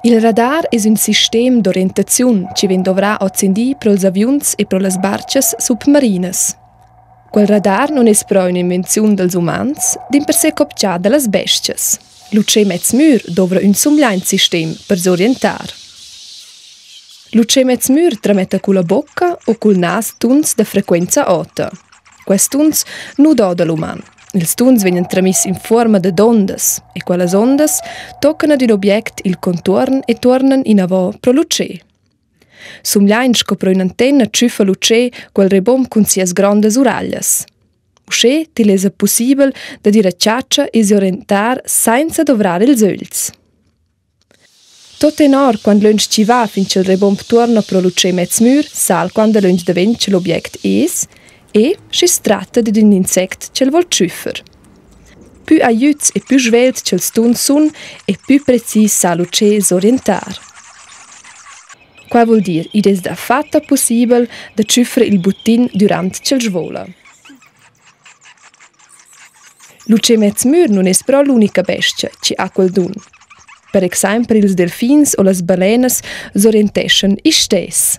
Il radar è un sistema d'orientazione che dovrà accendi per gli avioni e per le barche submarine. Quel radar non è però un'invenzione degli umani, di per sé copiata dalle bestie. Luce Metzmür dovrà un somigliante sistema per s'orientare. Luce Metzmür tramette con la bocca o col naso tuns de frequenza alta. Questi tuns non dà dall'umano. I tuns vengono trasmessi in forma di ondas e quelle ondas toccano ad un obietto il contorno e tornano in avanti per luce. Somigliante scopre un'antenna ciuffa luce quel rebom con sies grandes uraglie. Usce ti è possibile da dire ciaccia e si orientare senza dovrare gli occhi. Tot in or quando l'unge ci va finché il rebom torna per luce Metzmür, sal quando l'unge davvence l'obietto es e si tratta di un insecto che vuol ciuffer. Più aiuts e più svelt che il stun sun e più precis sa luce s'orientare. Qua vuol dire id es da fatta possibile da ciuffere il buttin durante che il vola. Luce Metzmür non è però l'unica bestia che ha quel dun. Per esempio, i delfins o le balene s'orienteschan istess.